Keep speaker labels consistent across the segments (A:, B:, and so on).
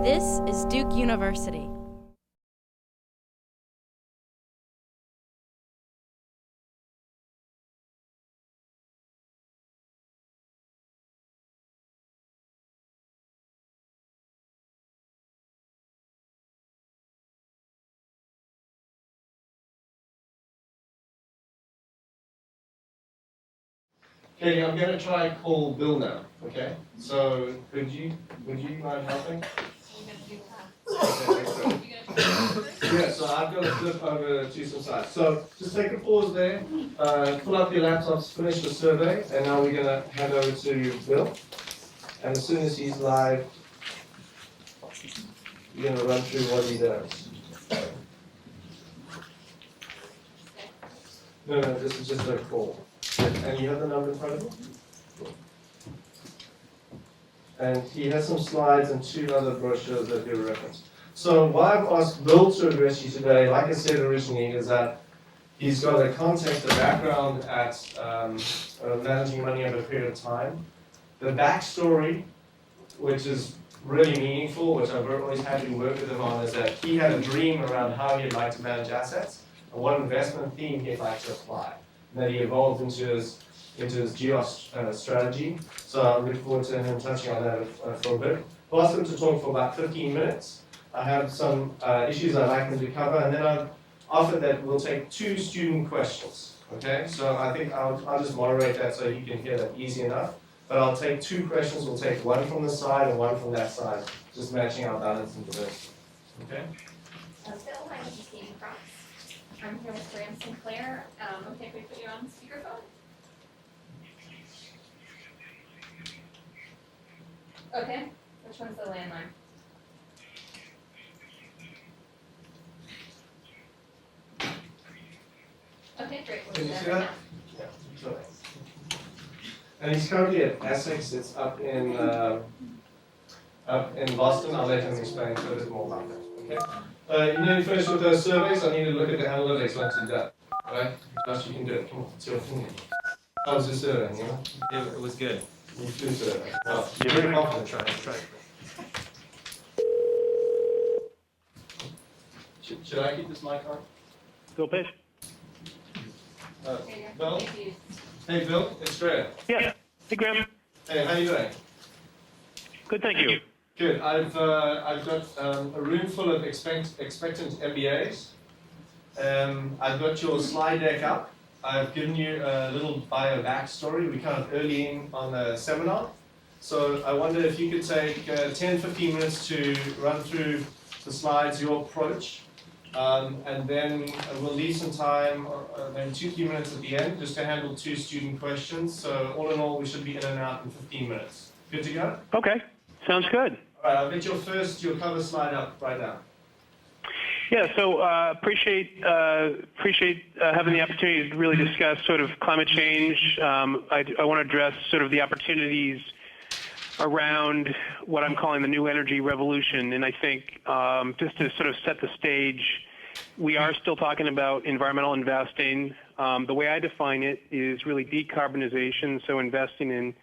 A: This is Duke University.
B: Okay, I'm going to try and call Bill now, okay? So, would you mind helping? Okay, excellent. Yeah, so I've got to flip over to some slides. So, just take a pause there, pull up your laptops, finish the survey, and now we're going to hand over to Bill. And as soon as he's live, we're going to run through what he does. No, this is just a call. And you have the number in front of you? And he has some slides and 2 other brochures that he'll reference. So what I've asked Bill to address you today, like I said originally, is that he's got a context, a background at managing money over a period of time. The backstory, which is really meaningful, which I've always had to work with him on, is that he had a dream around how he'd like to manage assets and what investment theme he'd like to apply. And that he evolved into his GEOS strategy. So I look forward to him touching on that for a bit. I'll ask him to talk for about 15 minutes. I have some issues I'd like him to cover, and then I've offered that we'll take 2 student questions. Okay, so I think I'll just moderate that so you can hear that easy enough. But I'll take 2 questions. We'll take 1 from this side and 1 from that side, just matching our balance and diversity. Okay?
C: Bill, my name is Katie Cross. I'm here with Graham Sinclair. Okay, if we put you on speakerphone? Okay, which one's the landline? Okay, great. We'll
B: Can
C: do
B: you
C: that
B: see
C: right
B: that? Yeah. So, and he's currently at Essex. It's up in Boston. I'll let him explain a bit more about that. Okay. You nearly finished with those surveys. I need to look at the analytics once you're done. All right? Best you can do it. Come on, it's your opinion. How was the survey? You know?
D: It was good.
B: You flew survey. Oh, you're very confident.
D: Try.
B: Should I keep this mic on?
D: Bill Page?
C: There you go.
B: Bill?
C: Thank you.
B: Hey, Bill. It's Graham.
D: Yeah. Hey, Graham.
B: Hey, how you doing?
D: Good, thank you.
B: Good. I've got a room full of expectant MBAs. I've got your slide deck up. I've given you a little bio backstory. We're kind of early in on the seminar. So I wonder if you could take 10, 15 minutes to run through the slides, your approach, and then we'll leave some time, maybe 2-3 minutes at the end, just to handle 2 student questions. So all in all, we should be in and out in 15 minutes. Good to go?
D: Okay, sounds good.
B: All right, I'll get your cover slide up right now.
D: Yeah, so appreciate having the opportunity to really discuss sort of climate change. I want to address sort of the opportunities around what I'm calling the new energy revolution. And I think just to sort of set the stage, we are still talking about environmental investing. The way I define it is really decarbonization, so investing in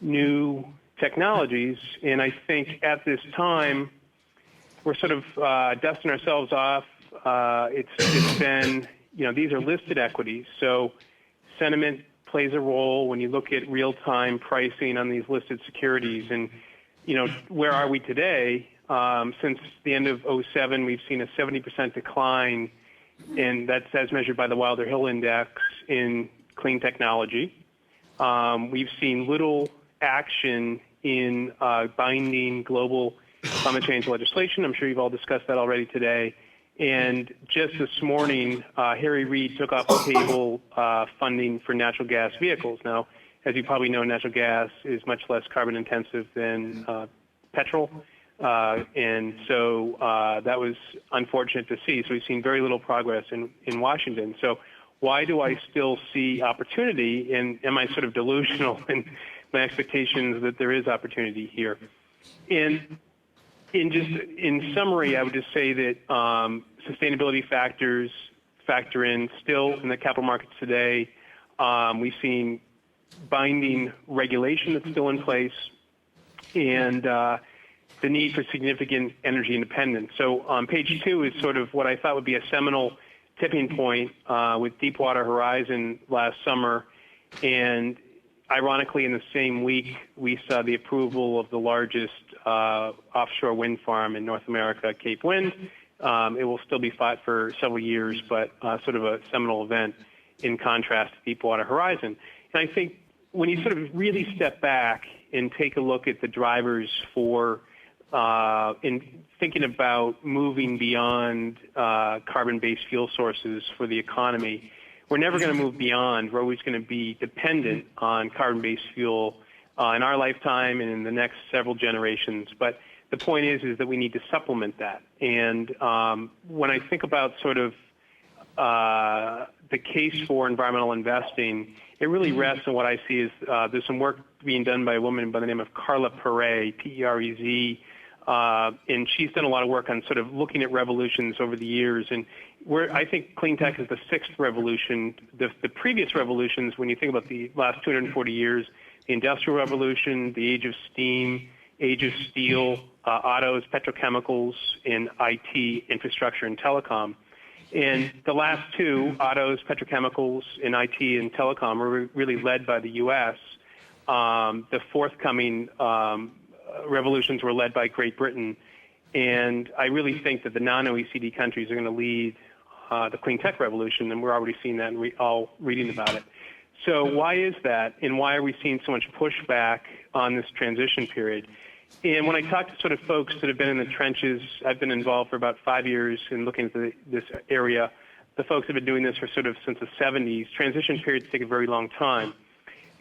D: new technologies. And I think at this time, we're sort of dusting ourselves off. It's been, these are listed equities. So sentiment plays a role when you look at real-time pricing on these listed securities. And, where are we today? Since the end of 2007, we've seen a 70% decline, and that's as measured by the Wilder Hill Index in clean technology. We've seen little action in binding global climate change legislation. I'm sure you've all discussed that already today. And just this morning, Harry Reid took off the table funding for natural gas vehicles. Now, as you probably know, natural gas is much less carbon intensive than petrol. And so that was unfortunate to see. So we've seen very little progress in Washington. So why do I still see opportunity? And am I sort of delusional in my expectations that there is opportunity here? And in summary, I would just say that sustainability factors factor in still in the capital markets today. We've seen binding regulation that's still in place, and the need for significant energy independence. So page 2 is sort of what I thought would be a seminal tipping point with Deepwater Horizon last summer. And ironically, in the same week, we saw the approval of the largest offshore wind farm in North America, Cape Wind. It will still be fought for several years, but sort of a seminal event in contrast to Deepwater Horizon. And I think when you sort of really step back and take a look at the drivers for in thinking about moving beyond carbon-based fuel sources for the economy, we're never going to move beyond. We're always going to be dependent on carbon-based fuel in our lifetime and in the next several generations. But the point is that we need to supplement that. And when I think about sort of the case for environmental investing, it really rests on what I see is there's some work being done by a woman by the name of Carla Perez, P-E-R-E-Z, and she's done a lot of work on sort of looking at revolutions over the years. And I think clean tech is the sixth revolution. The previous revolutions, when you think about the last 240 years, the Industrial Revolution, the age of steam, age of steel, autos, petrochemicals, and IT, infrastructure, and telecom. And the last two, autos, petrochemicals, and IT and telecom, are really led by the U.S. The forthcoming revolutions were led by Great Britain. And I really think that the non-OECD countries are going to lead the clean tech revolution, and we're already seeing that and we're all reading about it. So why is that, and why are we seeing so much pushback on this transition period? And when I talk to sort of folks that have been in the trenches, I've been involved for about 5 years in looking at this area. The folks have been doing this for sort of since the 70s. Transition periods take a very long time.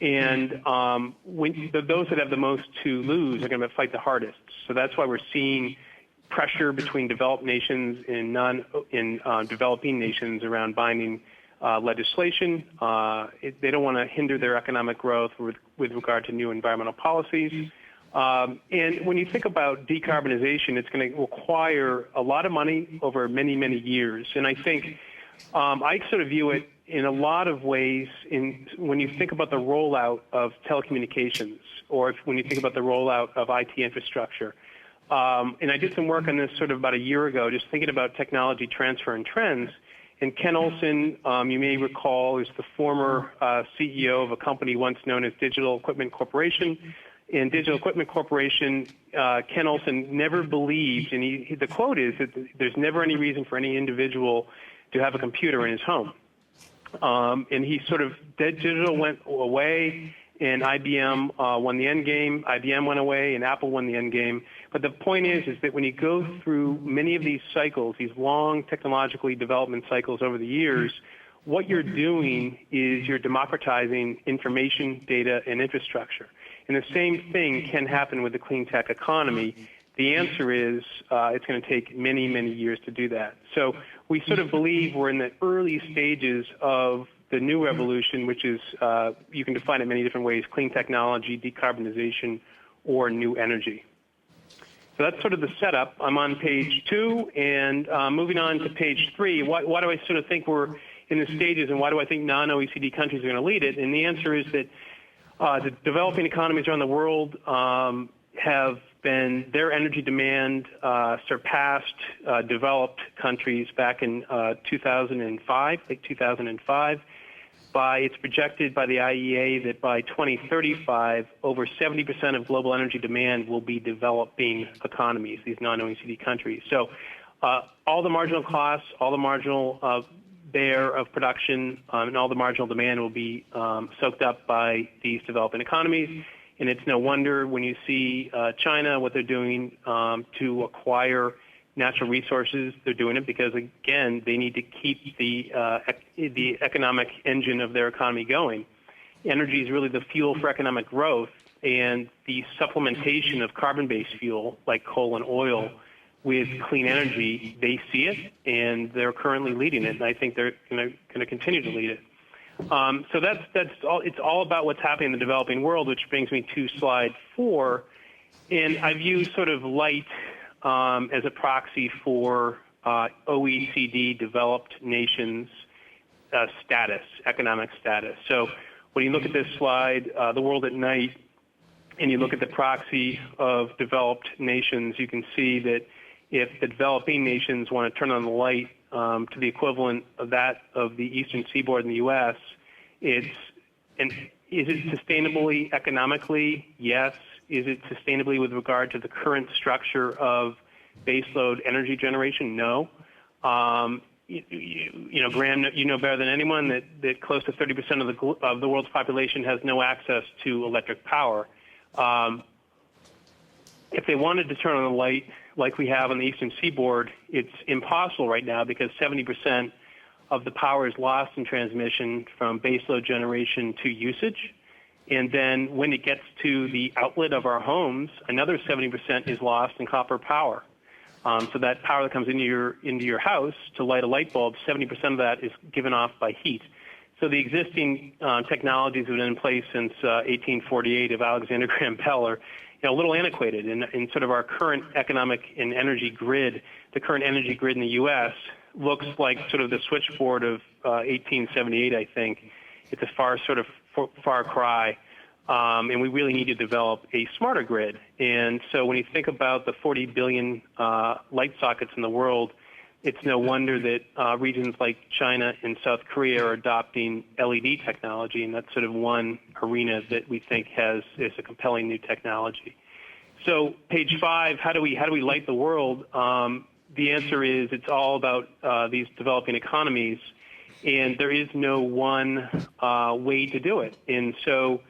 D: And those that have the most to lose are going to fight the hardest. So that's why we're seeing pressure between developed nations and developing nations around binding legislation. They don't want to hinder their economic growth with regard to new environmental policies. And when you think about decarbonization, it's going to require a lot of money over many, many years. And I think I sort of view it in a lot of ways when you think about the rollout of telecommunications, or when you think about the rollout of IT infrastructure. And I did some work on this sort of about a year ago, just thinking about technology transfer and trends. And Ken Olson, you may recall, is the former CEO of a company once known as Digital Equipment Corporation. In Digital Equipment Corporation, Ken Olson never believed, and the quote is that there's never any reason for any individual to have a computer in his home. And he sort of, digital went away, and IBM won the end game. IBM went away, and Apple won the end game. But the point is that when you go through many of these cycles, these long technologically development cycles over the years, what you're doing is you're democratizing information, data, and infrastructure. And the same thing can happen with the clean tech economy. The answer is it's going to take many, many years to do that. So we sort of believe we're in the early stages of the new revolution, which is, you can define it many different ways, clean technology, decarbonization, or new energy. So that's sort of the setup. I'm on page 2, and moving on to page 3, why do I sort of think we're in the stages, and why do I think non-OECD countries are going to lead it? And the answer is that the developing economies around the world have been, their energy demand surpassed developed countries back in 2005, late 2005. It's projected by the IEA that by 2035, over 70% of global energy demand will be developing economies, these non-OECD countries. So all the marginal costs, all the marginal bear of production, and all the marginal demand will be soaked up by these developing economies. And it's no wonder when you see China, what they're doing to acquire natural resources. They're doing it because, again, they need to keep the economic engine of their economy going. Energy is really the fuel for economic growth, and the supplementation of carbon-based fuel like coal and oil with clean energy, they see it, and they're currently leading it, and I think they're going to continue to lead it. So that's all. It's all about what's happening in the developing world, which brings me to slide 4. And I've used sort of light as a proxy for OECD developed nations status, economic status. So when you look at this slide, the world at night, and you look at the proxy of developed nations, you can see that if the developing nations want to turn on the light to the equivalent of that of the eastern seaboard in the U.S., is it sustainably economically? Yes. Is it sustainably with regard to the current structure of baseload energy generation? No. Graham, you know better than anyone that close to 30% of the world's population has no access to electric power. If they wanted to turn on the light like we have on the eastern seaboard, it's impossible right now because 70% of the power is lost in transmission from baseload generation to usage. And then when it gets to the outlet of our homes, another 70% is lost in copper power. So that power that comes into your house to light a light bulb, 70% of that is given off by heat. So the existing technologies have been in place since 1848 of Alexander Graham Bell are a little antiquated. In sort of our current economic and energy grid, the current energy grid in the U.S. looks like sort of the switchboard of 1878, I think. It's a far cry. And we really need to develop a smarter grid. And so when you think about the 40 billion light sockets in the world, it's no wonder that regions like China and South Korea are adopting LED technology, and that's sort of one arena that we think is a compelling new technology. So page 5, how do we light the world? The answer is it's all about these developing economies, and there is no one way to do it. And so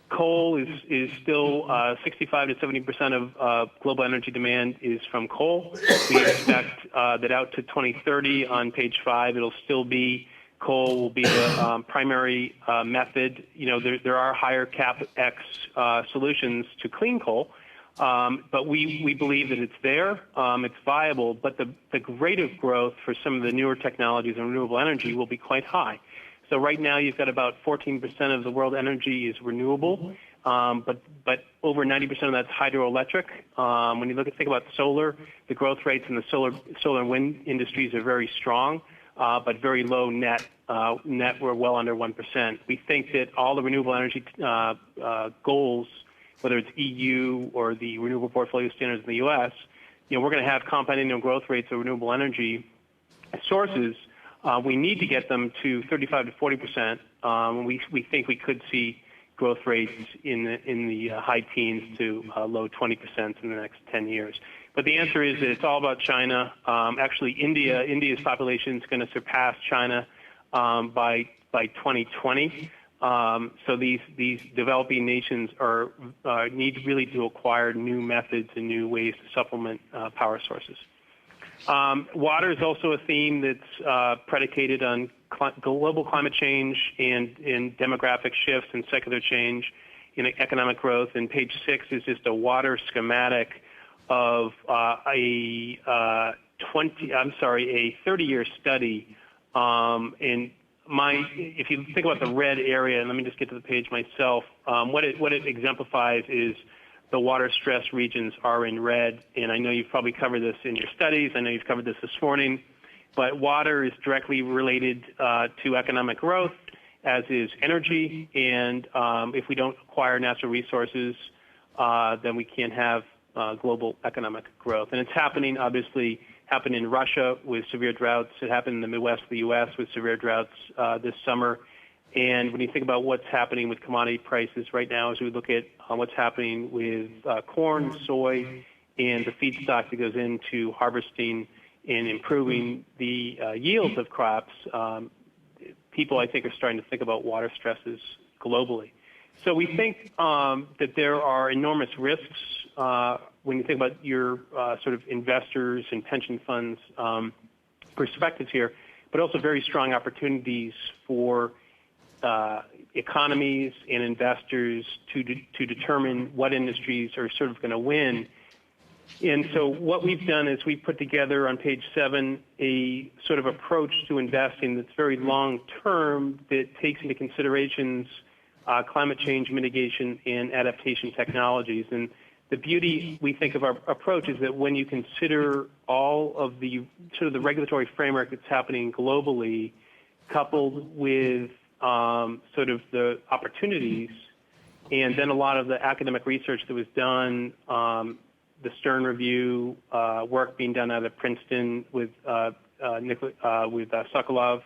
D: coal is still 65 to 70% of global energy demand is from coal. We expect that out to 2030 on page 5, it'll still be coal will be the primary method. There are higher CapEx solutions to clean coal, but we believe that it's there, it's viable, but the rate of growth for some of the newer technologies and renewable energy will be quite high. So right now you've got about 14% of the world energy is renewable, but over 90% of that's hydroelectric. When you think about solar, the growth rates in the solar and wind industries are very strong, but very low net. We're well under 1%. We think that all the renewable energy goals, whether it's EU or the Renewable Portfolio Standards in the U.S., we're going to have compounding annual growth rates of renewable energy sources. We need to get them to 35 to 40%. We think we could see growth rates in the high teens to low 20% in the next 10 years. But the answer is that it's all about China. Actually, India's population is going to surpass China by 2020. So these developing nations need really to acquire new methods and new ways to supplement power sources. Water is also a theme that's predicated on global climate change and demographic shifts and secular change in economic growth. And page 6 is just a water schematic of a 30-year study. If you think about the red area, and let me just get to the page myself, what it exemplifies is the water stress regions are in red, and I know you've probably covered this in your studies. I know you've covered this morning, but water is directly related to economic growth, as is energy, and if we don't acquire natural resources, then we can't have global economic growth. And it's happened in Russia with severe droughts. It happened in the Midwest of the U.S. with severe droughts this summer. And when you think about what's happening with commodity prices right now, as we look at what's happening with corn, soy, and the feedstock that goes into harvesting and improving the yields of crops, people, I think, are starting to think about water stresses globally. So we think that there are enormous risks when you think about your sort of investors and pension funds perspectives here, but also very strong opportunities for economies and investors to determine what industries are sort of going to win. And so what we've done is we've put together on page 7 a sort of approach to investing that's very long-term, that takes into considerations climate change mitigation and adaptation technologies. And the beauty, we think, of our approach is that when you consider all of the sort of the regulatory framework that's happening globally, coupled with sort of the opportunities and then a lot of the academic research that was done, the Stern Review, work being done out of Princeton with Sokolov,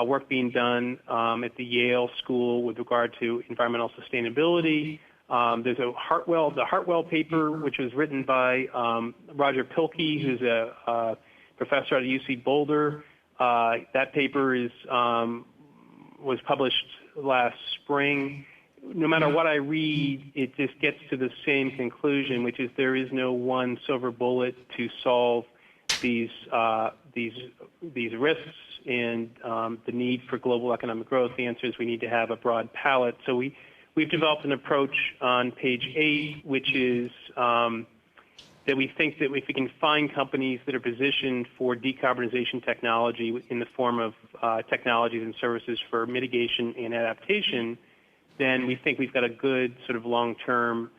D: work being done at the Yale School with regard to environmental sustainability. There's the Hartwell paper, which was written by Roger Pilkey, who's a professor at UC Boulder. That paper was published last spring. No matter what I read, it just gets to the same conclusion, which is there is no one silver bullet to solve these risks and the need for global economic growth. The answer is we need to have a broad palette. So we've developed an approach on page 8, which is that we think that if we can find companies that are positioned for decarbonization technology in the form of technologies and services for mitigation and adaptation, then we think we've got a good sort of long-term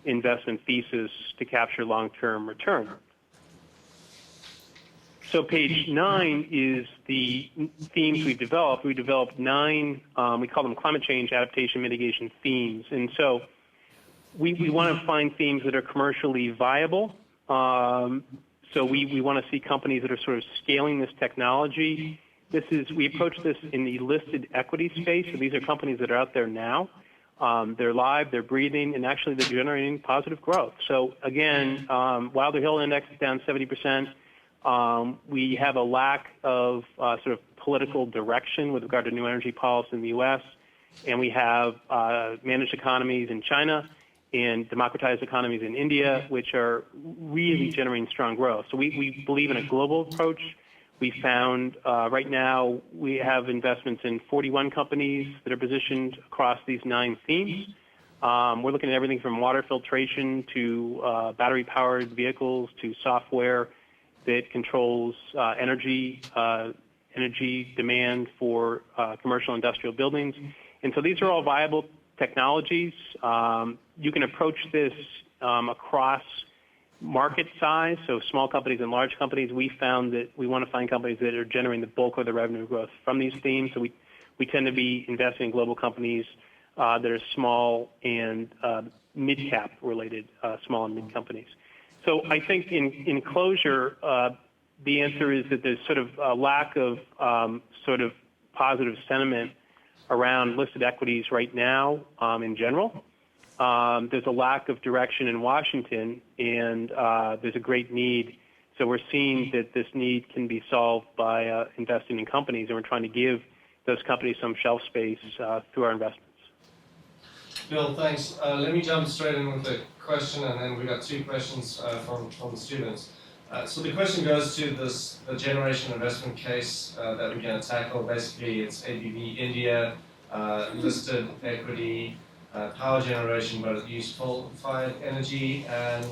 D: investment thesis to capture long-term return. So page 9 is the themes we've developed. We developed 9, we call them climate change, adaptation, mitigation themes. And so we want to find themes that are commercially viable. So we want to see companies that are sort of scaling this technology. We approach this in the listed equity space. So these are companies that are out there now. They're live, they're breathing, and actually they're generating positive growth. So again, Wilder Hill Index is down 70%. We have a lack of sort of political direction with regard to new energy policy in the U.S., and we have managed economies in China and democratized economies in India, which are really generating strong growth. So we believe in a global approach. We found right now we have investments in 41 companies that are positioned across these 9 themes. We're looking at everything from water filtration to battery-powered vehicles to software that controls energy demand for commercial industrial buildings. And so these are all viable technologies. You can approach this across market size, so small companies and large companies. We found that we want to find companies that are generating the bulk of the revenue growth from these themes. So we tend to be investing in global companies that are small and mid-cap related, small and mid companies. So I think in closure, the answer is that there's sort of a lack of sort of positive sentiment around listed equities right now in general. There's a lack of direction in Washington, and there's a great need. So we're seeing that this need can be solved by investing in companies, and we're trying to give those companies some shelf space through our investments.
B: Bill, thanks. Let me jump straight in with a question, and then we've got 2 questions from the students. So the question goes to the generation investment case that we're going to tackle. Basically, it's ABB India, listed equity, power generation, but use coal-fired energy, and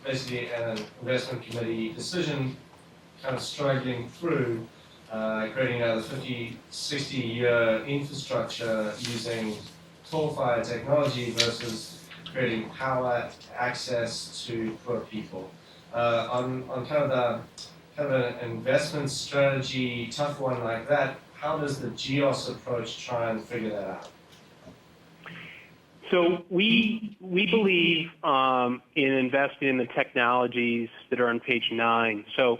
B: basically an investment committee decision kind of struggling through creating another 50, 60-year infrastructure using coal-fired technology versus creating power access to poor people. On kind of an investment strategy, tough one like that, how does the GEOS approach try and figure that out?
D: So we believe in investing in the technologies that are on page 9. So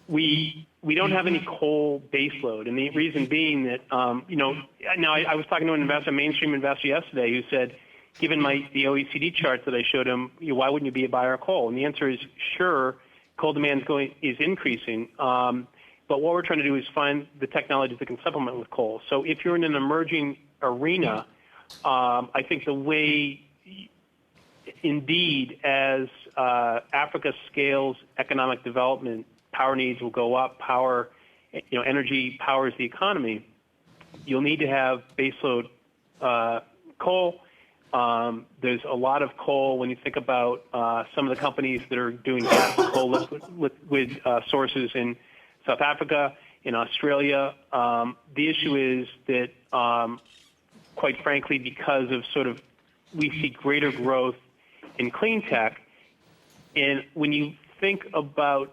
D: we don't have any coal baseload, and the reason being that now I was talking to an investor, a mainstream investor yesterday, who said, given the OECD charts that I showed him, why wouldn't you be a buyer of coal? And the answer is sure, coal demand is increasing, but what we're trying to do is find the technologies that can supplement with coal. So if you're in an emerging arena, I think the way, indeed, as Africa scales economic development, power needs will go up. Energy powers the economy. You'll need to have baseload coal. There's a lot of coal when you think about some of the companies that are doing gas and coal liquid sources in South Africa, in Australia. The issue is that, quite frankly, because of we see greater growth in clean tech, and when you think about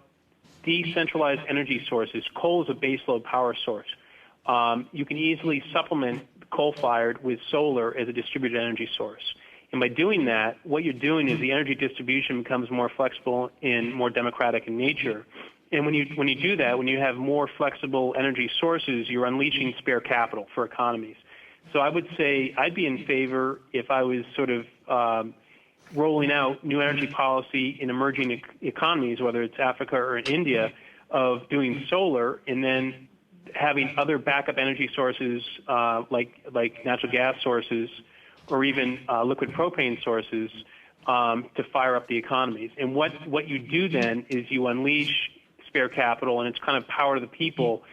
D: decentralized energy sources, coal is a baseload power source. you can easily supplement coal-fired with solar as a distributed energy source. And by doing that, what you're doing is the energy distribution becomes more flexible and more democratic in nature. And when you do that, when you have more flexible energy sources, you're unleashing spare capital for economies. So I would say I'd be in favor if I was sort of rolling out new energy policy in emerging economies, whether it's Africa or in India, of doing solar and then having other backup energy sources like natural gas sources or even liquid propane sources to fire up the economies. And what you do then is you unleash spare capital, and it's kind of power to the people.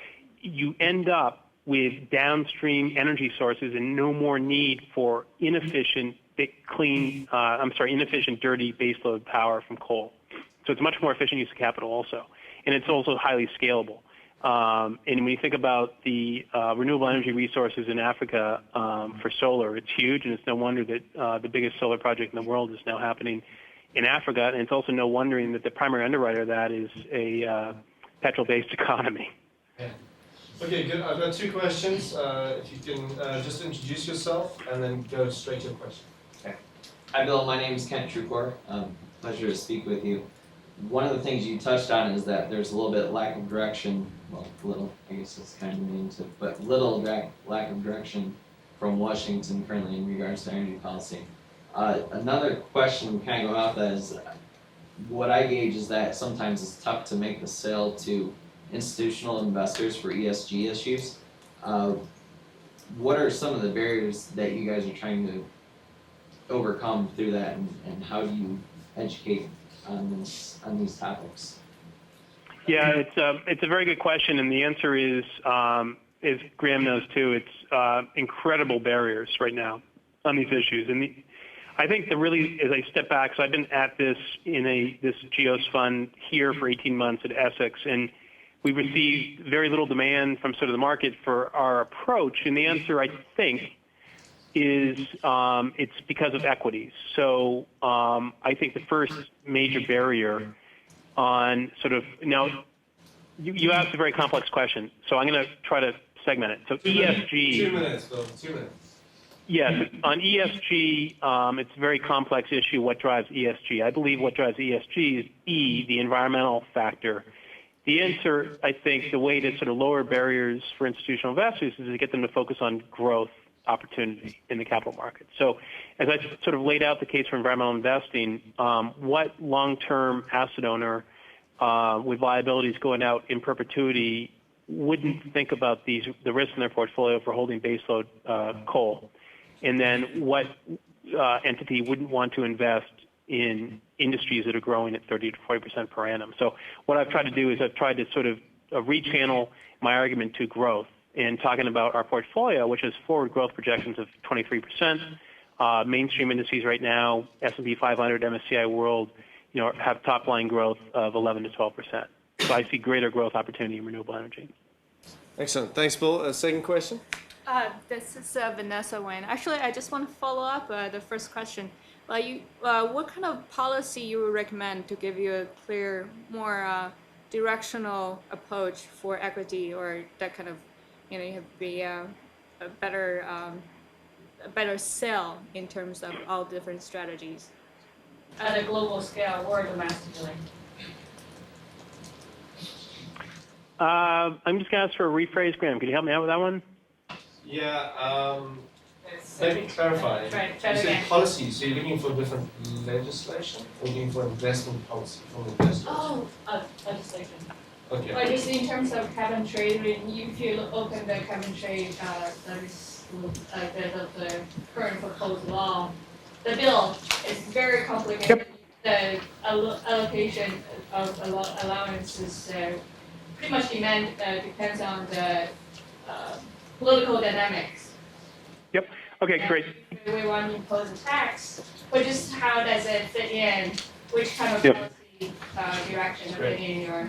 D: You end up with downstream energy sources and no more need for inefficient, dirty baseload power from coal. So it's much more efficient use of capital also. And it's also highly scalable. And when you think about the renewable energy resources in Africa for solar, it's huge, and it's no wonder that the biggest solar project in the world is now happening in Africa. And it's also no wondering that the primary underwriter of that is a petrol-based economy.
B: Yeah. Okay, good. I've got two questions. If you can just introduce yourself and then go straight to your question.
E: Okay. Hi, Bill. My name is Kent Trucor. Pleasure to speak with you. One of the things you touched on is that there's a little bit lack of direction. Well, little, I guess that's kind of mean to, but little lack of direction from Washington currently in regards to energy policy. Another question kind of go off that is, what I gauge is that sometimes it's tough to make the sale to institutional investors for ESG issues. What are some of the barriers that you guys are trying to overcome through that, and how do you educate on these topics?
D: Yeah, it's a very good question, and the answer is, as Graham knows too, it's incredible barriers right now on these issues. And I think that really, as I step back, so I've been at this in this GEOS fund here for 18 months at Essex, and we received very little demand from sort of the market for our approach. And the answer, I think, is it's because of equities. So I think the first major barrier on sort of, now, you asked a very complex question, so I'm going to try to segment it. So ESG.
B: 2 minutes, Bill. 2 minutes.
D: Yes, on ESG, it's a very complex issue, what drives ESG. I believe what drives ESG is E, the environmental factor. The answer, I think, the way to sort of lower barriers for institutional investors is to get them to focus on growth opportunity in the capital market. So as I sort of laid out the case for environmental investing, what long-term asset owner with liabilities going out in perpetuity wouldn't think about the risk in their portfolio for holding baseload coal? And then what entity wouldn't want to invest in industries that are growing at 30 to 40% per annum? So what I've tried to do is I've tried to sort of rechannel my argument to growth and talking about our portfolio, which has forward growth projections of 23%. Mainstream indices right now, S&P 500, MSCI World, have top line growth of 11 to 12%. So I see greater growth opportunity in renewable energy.
B: Excellent. Thanks, Bill. Second question?
F: This is Vanessa Wen. Actually, I just want to follow up the first question. What kind of policy you would recommend to give you a clear, more directional approach for equity, or that kind of, you have to be a better sell in terms of all different strategies at a global scale or domestically?
D: I'm just going to ask for a rephrase, Graham. Can you help me out with that one?
B: Yeah, let me clarify.
F: Right,
B: you said policy, so you're looking for different legislation, or looking for investment policy from investors?
F: Legislation.
B: Okay.
F: But just in terms of carbon trade, if you open the carbon trade, that is the current proposed law, the bill is very complicated. Yep. The allocation of allowances pretty much depends on the political dynamics.
D: Yep. Okay, great.
F: We want to impose a tax, but just how does it fit in? Which kind of
D: Yep.
F: policy direction of it in your?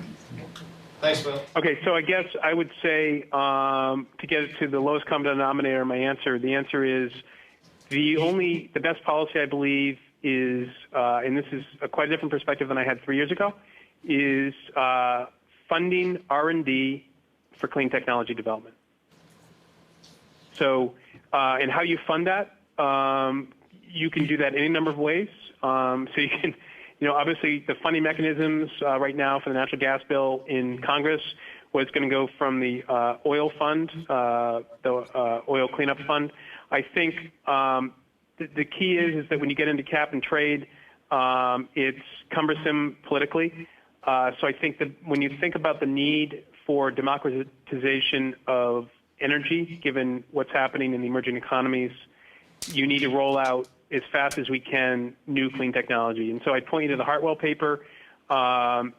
B: Thanks, Bill.
D: Okay, so I guess I would say to get it to the lowest common denominator, the answer is the best policy, I believe, is, and this is quite a different perspective than I had 3 years ago, is funding R&D for clean technology development. So, and how you fund that, you can do that any number of ways. So you can, obviously the funding mechanisms right now for the natural gas bill in Congress was going to go from the oil fund, the oil cleanup fund. I think the key is that when you get into cap and trade, it's cumbersome politically. So I think that when you think about the need for democratization of energy, given what's happening in the emerging economies, you need to roll out as fast as we can new clean technology. And so I'd point you to the Hartwell paper, and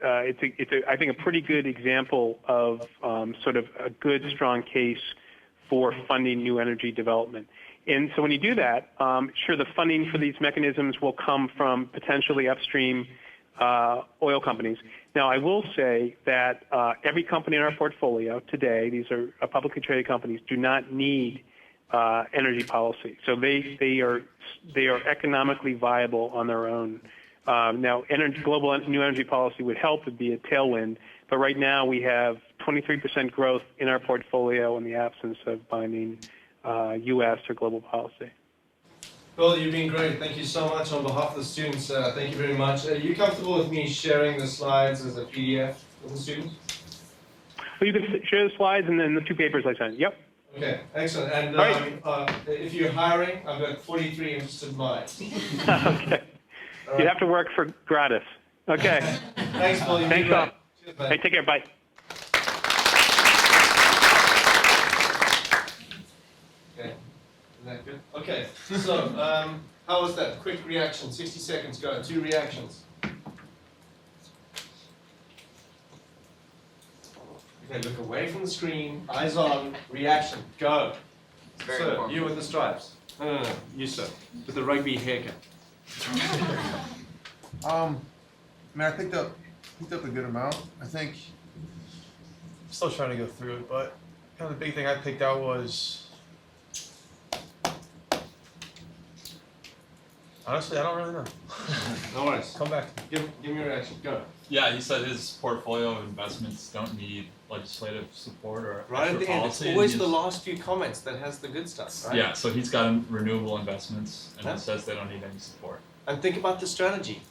D: it's I think a pretty good example of sort of a good, strong case for funding new energy development. And so when you do that, sure, the funding for these mechanisms will come from potentially upstream oil companies. Now, I will say that every company in our portfolio today, these are publicly traded companies, do not need energy policy. So they are economically viable on their own. Now, global new energy policy would help to be a tailwind, but right now we have 23% growth in our portfolio in the absence of binding U.S. or global policy.
B: Bill, you've been great. Thank you so much on behalf of the students. Thank you very much. Are you comfortable with me sharing the slides as a PDF with the students?
D: Well, you can share the slides and then the two papers I sent. Yep.
B: Okay, excellent. And
D: Right.
B: If you're hiring, I've got 43 interested minds.
D: Okay.
B: All right.
D: You have to work for gratis. Okay.
B: Thanks, Bill. You've been
D: Thanks,
B: great.
D: all.
B: Cheers, man.
D: Hey, take care. Bye.
B: Okay, is that good? Okay, so how was that? Quick reaction, 60 seconds, go. 2 reactions. Okay, look away from the screen, eyes on, reaction, go. Sir, you with the stripes. No, you sir, with the rugby haircut.
G: I mean, I picked up a good amount. I think I'm still trying to go through it, but kind of the big thing I picked out was, honestly, I don't really know.
B: No worries.
G: Come back.
B: Give me your reaction, go.
H: Yeah, he said his portfolio of investments don't need legislative support or
B: Right at
H: extra
B: the end, it's
H: policy.
B: always
H: and
B: the
H: he's-
B: last few comments that has the good stuff, right?
H: Yeah, so he's got renewable investments and
B: Yeah.
H: he says they don't need any support.
B: And think about the strategy.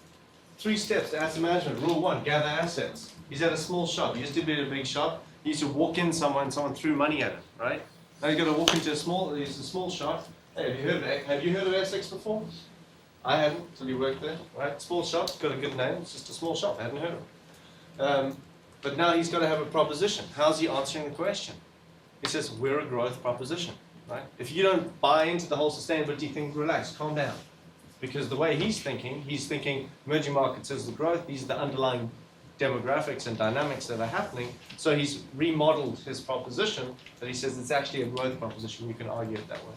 B: 3 steps to asset management. Rule 1, gather assets. He's at a small shop. He used to be at a big shop. He used to walk in somewhere and someone threw money at him, right? Now he's got to walk into a small shop. Hey, have you heard of Essex before? I hadn't until you worked there, right? Small shop, got a good name. It's just a small shop. I hadn't heard of it. But now he's got to have a proposition. How's he answering the question? He says, we're a growth proposition, right? If you don't buy into the whole sustainability thing, relax, calm down. Because the way he's thinking emerging markets as the growth, these are the underlying demographics and dynamics that are happening. So he's remodeled his proposition that he says it's actually a growth proposition. You can argue it that way.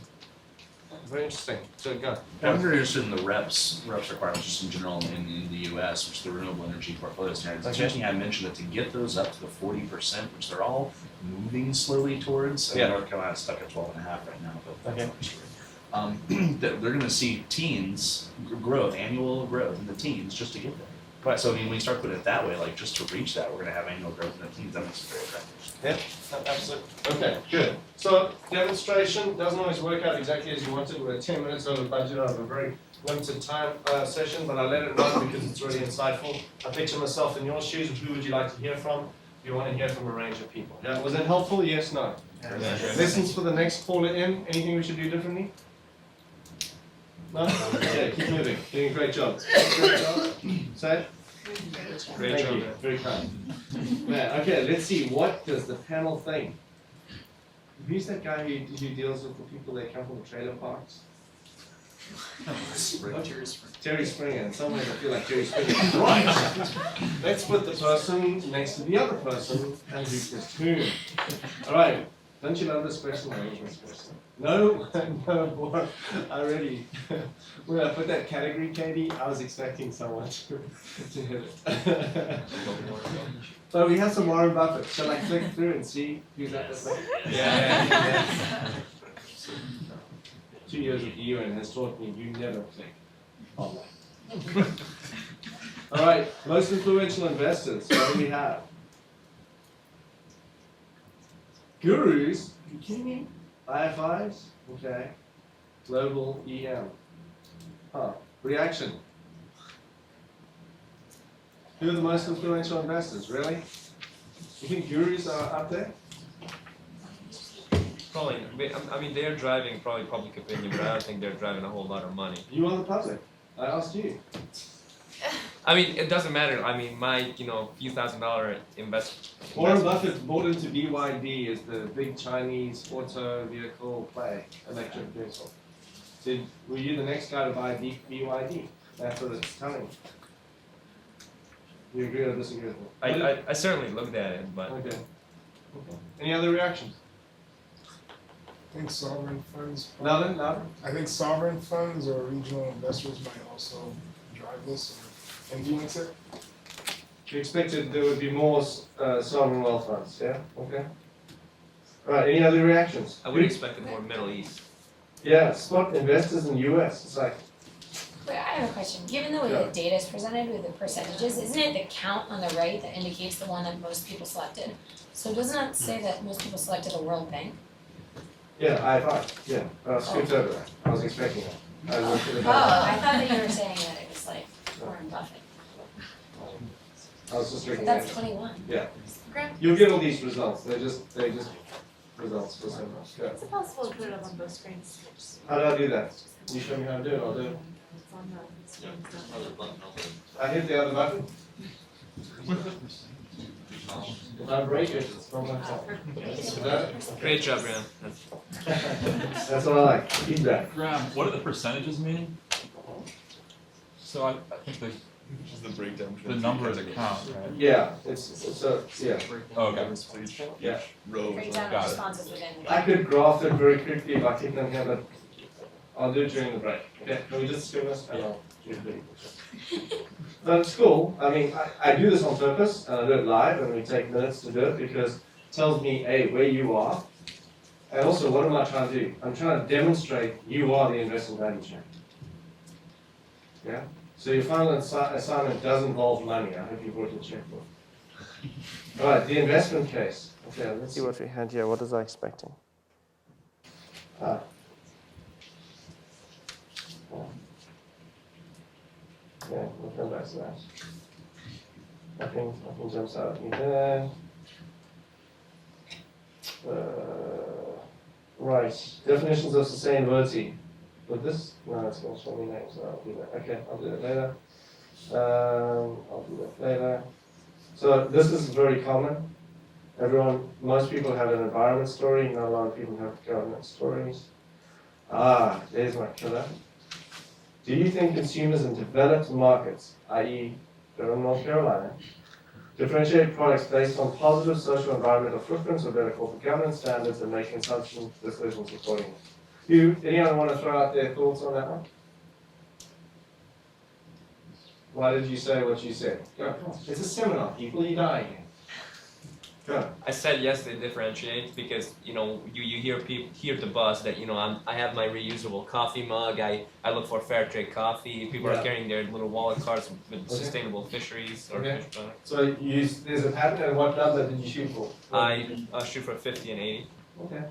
B: Very interesting. So go.
I: I'm very interested in the reps requirements just in general in the U.S., which is the renewable energy portfolio standards.
B: Okay.
I: It's interesting I mentioned that to get those up to the 40%, which they're all moving slowly towards.
B: Yeah.
I: North Carolina's stuck at 12.5 right now, but that's
B: Okay.
I: another story. They're going to see teens growth, annual growth in the teens just to get there.
B: Right.
I: So I mean, when you start putting it that way, like just to reach that, we're going to have annual growth in the teens. That makes it very attractive.
B: Yeah, absolutely. Okay, good. So demonstration doesn't always work out exactly as you wanted. We're 10 minutes over budget. I have a very limited time session, but I let it run because it's really insightful. I picture myself in your shoes. Who would you like to hear from? You want to hear from a range of people. Yeah, was that helpful? Yes, no?
G: Yes.
B: Lessons for the next caller in? Anything we should do differently? No? Okay, keep moving. Doing a great job. Great job. Say it.
G: Great
B: Thank
G: job,
B: you.
G: man.
B: Very kind. Man, okay, let's see. What does the panel think? Who's that guy who deals with the people that come from the trailer parks? Jerry Springer. In some ways, I feel like Jerry Springer. Right. Let's put the person next to the other person and do this tune. All right. Don't you love this question? I love this question. No, no more. I already. When I put that category, Katie, I was expecting someone to hit it. So we have some Warren Buffett. Shall I click through and see who's at this thing? Yeah. 2 years of EUN has taught me you never click online. All right, most influential investors. What do we have? Gurus? Are you kidding me? IFIs, okay. Global EM. Reaction. Who are the most influential investors, really? You think gurus are up there?
J: Probably, I mean, they're driving probably public opinion, but I don't think they're driving a whole lot of money.
B: You are the public. I asked you.
J: I mean, it doesn't matter. I mean, my, few $1,000 investment.
B: Warren Buffett bought into BYD as the big Chinese auto vehicle play, electric vehicle. Were you the next guy to buy BYD? That's what it's telling you. Do you agree or disagree with me?
J: I certainly looked at it, but
B: Okay. Any other reactions?
K: I think sovereign funds.
B: Nothing?
K: I think sovereign funds or regional investors might also drive this or influence it.
B: You expected there would be more sovereign wealth funds, yeah? Okay. All right, any other reactions?
J: I would expect it more Middle East.
B: Yeah, spot investors in the US. It's like,
L: Wait, I have a question. Given the way the data is presented with the percentages, isn't it the count on the right that indicates the one that most people selected? So doesn't it say that most people selected the World Bank?
B: yeah, IFI, yeah. I skipped over that. I was expecting that. I looked at the
L: Oh, I thought that you were saying that it was like Warren Buffett.
B: I was just
L: But
B: looking
L: that's
B: at it.
L: 21.
B: Yeah.
L: Okay.
B: You'll get all these results. They're just results for so much. Yeah.
A: Is it possible to put it up on both screens?
B: How do I do that? You show me how to do it, I'll do it.
A: It's on the screen.
B: I hit the other button. If I break it, it's not my fault. Is that-
J: Great job, Ram.
B: That's what I like, feedback.
H: Graham, what do the percentages mean? So I think
J: The breakdown.
H: the number of the count, right?
B: Yeah, yeah.
H: Okay.
B: Yeah.
L: Break down the
H: Got it.
L: responses within.
B: I could graph it very quickly if I click on here, but I'll do it during the break. Okay, can we just skip this and I'll do it. But it's cool. I mean, I do this on purpose and I do it live and we take minutes to do it because it tells me, A, where you are, and also what am I trying to do? I'm trying to demonstrate you are the investment value chain. Yeah? So your final assignment does involve money. I hope you brought your checkbook. All right, the investment case. Okay, let's see what we had here. What is I expecting? Yeah, we'll come back to that. Nothing jumps out at me there. Right, definitions of sustainability. With this? No, it's going to show me names, so I'll do that. Okay, I'll do that later. I'll do that later. So this is very common. Most people have an environment story, not a lot of people have government stories. There's my killer. Do you think consumers in developed markets, i.e. North Carolina, differentiate products based on positive social environmental footprints or better corporate governance standards and make consumption decisions accordingly? Anyone want to throw out their thoughts on that one? Why did you say what you said? Go. It's a seminar, people, you're dying. Go.
J: I said yes, they differentiate because you hear the buzz that I have my reusable coffee mug. I look for fair trade coffee. People are carrying their little wallet cards with sustainable fisheries or fish products.
B: So there's a pattern, and what number did you shoot for?
J: I shoot for 50 and 80.
B: Okay.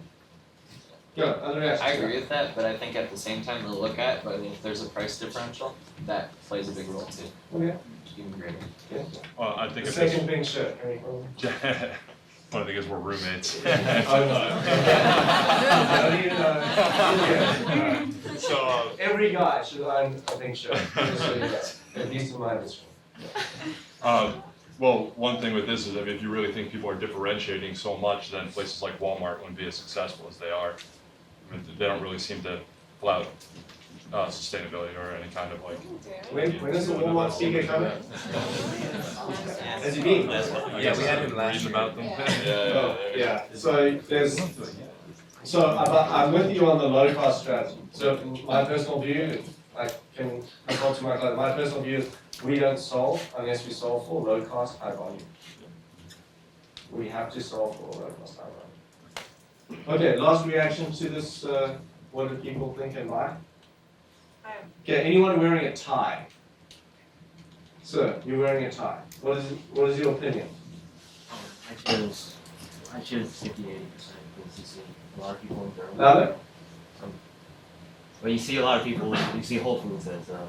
B: Go. Other reactions?
E: I agree with that, but I think at the same time to look at, but if there's a price differential, that plays a big role too,
B: Okay.
E: even greater.
B: Yeah.
H: Well, I
B: The
H: think
B: second pink shirt.
H: Well, I think it's we're roommates.
B: I don't even know.
H: So,
B: Every guy should own a pink shirt. Just so you know. At least in my industry.
H: well, one thing with this is, I mean, if you really think people are differentiating so much, then places like Walmart wouldn't be as successful as they are. I mean, they don't really seem to flout sustainability or any kind of like.
B: When is the Walmart speaker coming? Has he been?
J: Yeah, we had him last
H: Reading
J: year.
H: about them.
B: Yeah. So I'm with you on the low cost strategy. So my personal view, I can talk to my client. My personal view is we don't solve unless we solve for low cost, high volume. We have to solve for low cost, high volume. Okay, last reaction to this. What do people think and why? Okay, anyone wearing a tie? Sir, you're wearing a tie. What is your opinion?
M: I choose 50-80% because you see a lot of people in Durham.
B: Louder?
M: But you see a lot of people, you see Whole Foods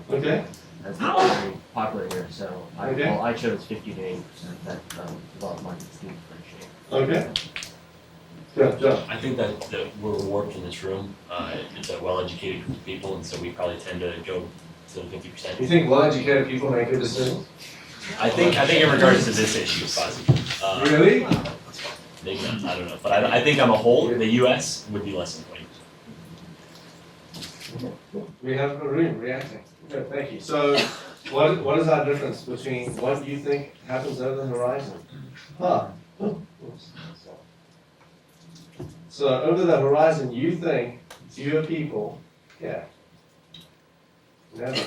B: Okay.
M: as very popular here, so
B: Okay.
M: I chose 50 to 80% that a lot of markets do differentiate.
B: Okay. Good, Josh.
N: I think that we're warped in this room. It's a well-educated group of people, and so we probably tend to go to the 50%.
B: You think well-educated people make good decisions?
N: I think in regards to this issue, possibly.
B: Really?
N: Maybe not, I don't know, but I think on a whole, the U.S. would be less than 20%.
B: We have a room reacting. Good, thank you. So, what is our difference between what you think happens over the horizon? So, over the horizon, you think fewer people, yeah. Never.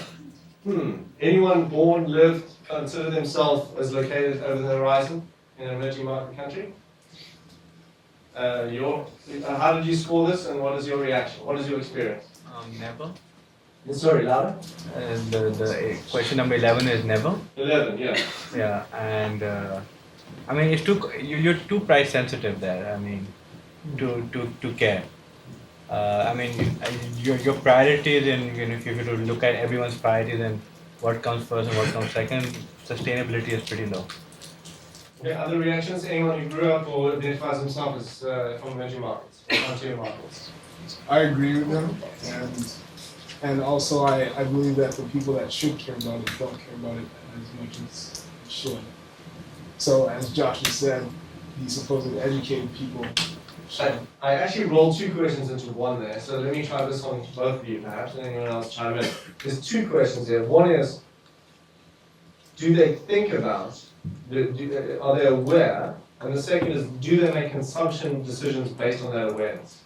B: Anyone born, lived, consider themselves as located over the horizon in an emerging market country? How did you score this, and what is your reaction? What is your experience?
O: Never.
B: Sorry, louder.
O: The question number 11 is never.
B: 11, yeah.
O: Yeah, and I mean it's you're too price sensitive there. I mean, to care. I mean, your priorities, and if you were to look at everyone's priorities and what comes first and what comes second, sustainability is pretty low.
B: Okay, other reactions? Anyone who grew up or identifies himself as from emerging markets, or frontier markets?
K: I agree with them, and also I believe that the people that should care about it don't care about it as much as they should. So as Josh has said, these supposedly educated people.
B: I actually rolled two questions into one there, so let me try this on both of you perhaps, and anyone else chime in. There's two questions here. One is, do they think about, are they aware? And the second is, do they make consumption decisions based on that awareness?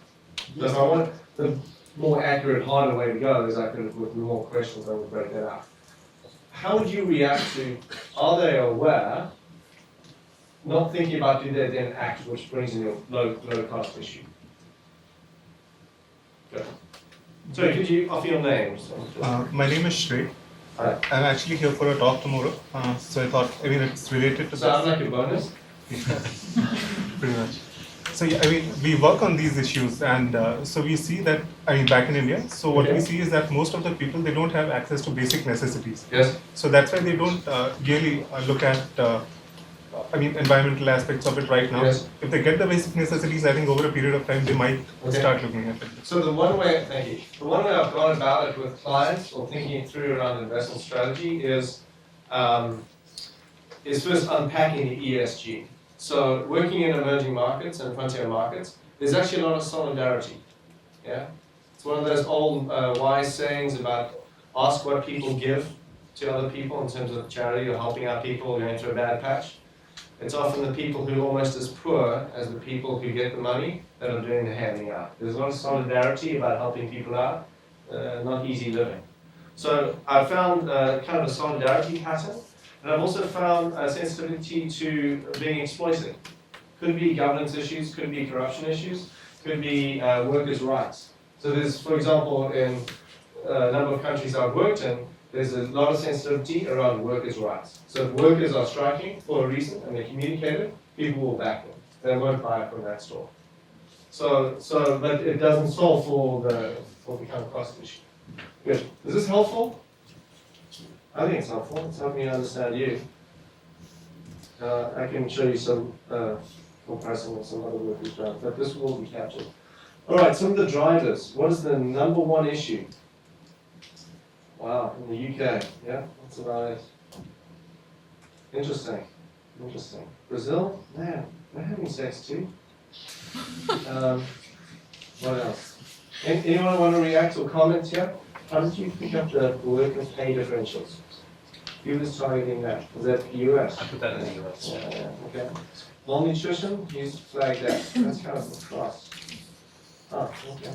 B: So if I want the more accurate, harder way to go is I could, with more questions, I would break that out. How would you react to, are they aware, not thinking about do they then act, which brings in your low cost issue? Good. So could you offer your names?
P: My name is Shrey.
B: Hi.
P: I'm actually here for a talk tomorrow, so I thought, I mean, it's related to
B: Sounds like a bonus?
P: Pretty much. So yeah, I mean, we work on these issues, and so we see that, I mean, back in India, so what we see is that most of the people, they don't have access to basic necessities.
B: Yes.
P: So that's why they don't really look at, I mean, environmental aspects of it right now.
B: Yes.
P: If they get the basic necessities, I think over a period of time, they might start looking at it.
B: So the one way, thank you, the one way I've gone about it with clients or thinking it through around investment strategy is first unpacking the ESG. So working in emerging markets and frontier markets, there's actually a lot of solidarity. Yeah, it's one of those old wise sayings about ask what people give to other people in terms of charity or helping out people going through a bad patch. It's often the people who are almost as poor as the people who get the money that are doing the handing out. There's a lot of solidarity about helping people out, not easy living. So I found kind of a solidarity pattern, and I've also found a sensitivity to being exploited. Could be governance issues, could be corruption issues, could be workers' rights. So there's, for example, in a number of countries I've worked in, there's a lot of sensitivity around workers' rights. So if workers are striking for a reason and they communicate it, people will back them. They won't buy it from that store. But it doesn't solve for the kind of cost issue. Good. Is this helpful? I think it's helpful. It's helping me understand you. I can show you some comparison with some other work we've done, but this will be captured. All right, some of the drivers. What is the number one issue? Wow, in the UK, yeah, that's about it. Interesting. Brazil, man, they're having sex too. What else? Anyone want to react or comment here? How did you pick up the workers' pay differentials? Who was targeting that? Was that the US?
O: I put that in the US.
B: Yeah, okay. Malnutrition, you flagged that. That's kind of across. Oh, okay.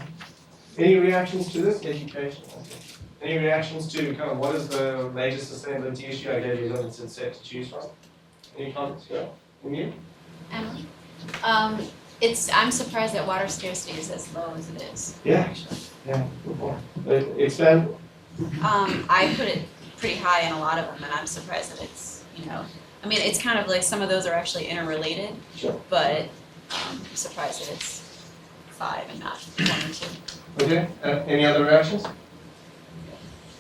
B: Any reactions to this? Education. Okay. Any reactions to kind of what is the major sustainability issue? I gave you a limited set to choose from. Any comments? Go. You?
Q: Emily? I'm surprised that water scarcity is as low as it is.
B: Yeah.
Q: Actually.
B: Yeah. Good point. Expand.
Q: I put it pretty high in a lot of them, and I'm surprised that it's, I mean, it's kind of like some of those are actually interrelated.
B: Sure.
Q: But I'm surprised that it's 5 and not 1 or 2.
B: Okay, any other reactions?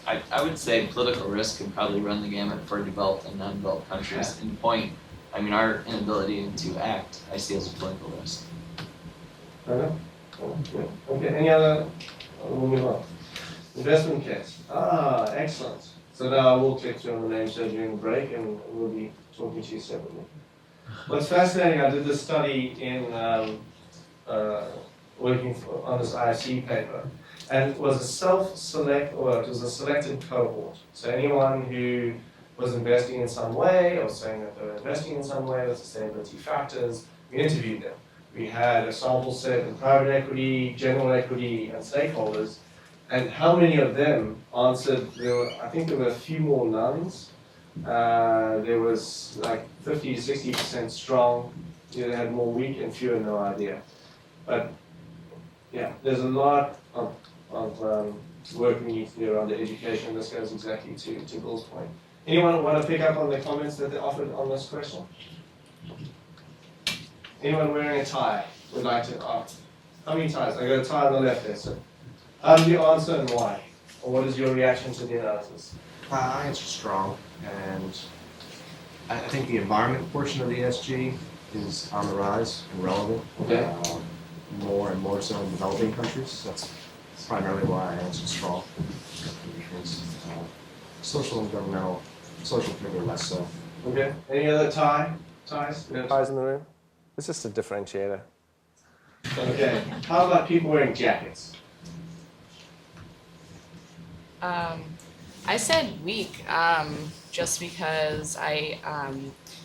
E: I would say political risk could probably run the gamut for developed and non-developed countries. In point, I mean, our inability to act, I see as a political risk.
B: Okay, any other, we'll move on. Investment case, excellent. So now we'll click through on the names during the break and we'll be talking to you separately. What's fascinating, I did this study in working on this ISC paper, and it was a self-select, or it was a selected cohort. So anyone who was investing in some way, or saying that they were investing in some way with sustainability factors, we interviewed them. We had a sample set in private equity, general equity, and stakeholders, and how many of them answered, I think there were a few more nones. There was like 50 to 60% strong, they had more weak and fewer no idea. But yeah, there's a lot of work we need to do around the education. This goes exactly to Bill's point. Anyone want to pick up on the comments that they offered on this question? Anyone wearing a tie would like to ask? How many ties? I got a tie on the left there, so. How did you answer and why? Or what is your reaction to the analysis?
R: I answer strong, and I think the environment portion of the ESG is on the rise and relevant.
B: Okay.
R: More and more so in developing countries. That's primarily why I answered strong. Because social and governmental, social figure less so.
B: Okay. Any other ties? Ties in the room? It's just a differentiator. Okay. How about people wearing jackets?
S: I said weak, just because I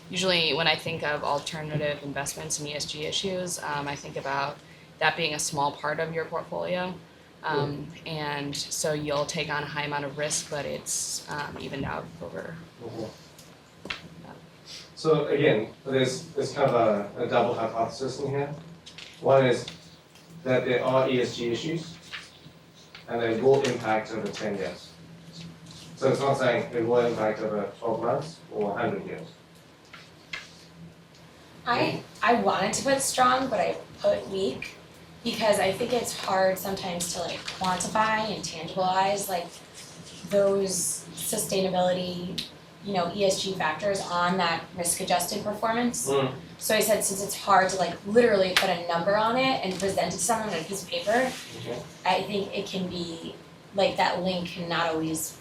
S: usually when I think of alternative investments and ESG issues, I think about that being a small part of your portfolio. And so you'll take on a high amount of risk, but it's evened out over.
B: So again, there's kind of a double hypothesis in here. One is that there are ESG issues, and they will impact over 10 years. So it's not saying it will impact over 12 months or 100 years.
L: I wanted to put strong, but I put weak because I think it's hard sometimes to like quantify and tangibilize like those sustainability, ESG factors on that risk-adjusted performance. So I said since it's hard to like literally put a number on it and present it to someone on a piece of paper, I think it can be like that link cannot always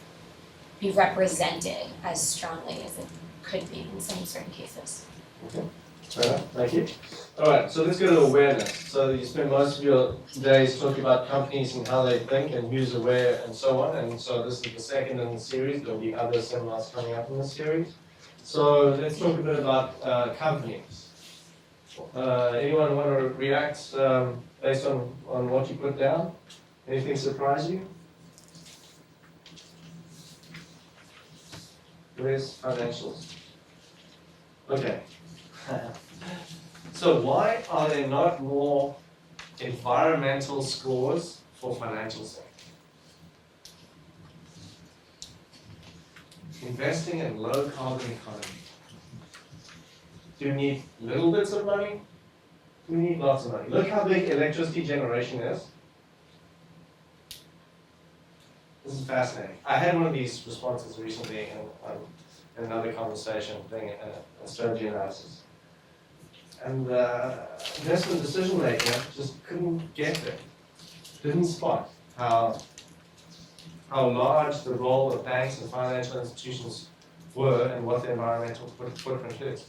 L: be represented as strongly as it could be in some certain cases.
B: Okay. Fair enough. Thank you. All right, so let's go to awareness. So you spend most of your days talking about companies and how they think and who's aware and so on. And so this is the second in the series. There'll be other seminars coming up in the series. So let's talk a bit about companies. Anyone want to react based on what you put down? Anything surprise you? Where's financials? Okay. So why are there not more environmental scores for financial sector? Investing in low carbon economy. Do you need little bits of money? Do you need lots of money? Look how big electricity generation is. This is fascinating. I had one of these responses recently in another conversation thing, a strategy analysis. And the investment decision maker just couldn't get there. Didn't spot how large the role of banks and financial institutions were and what the environmental footprint is.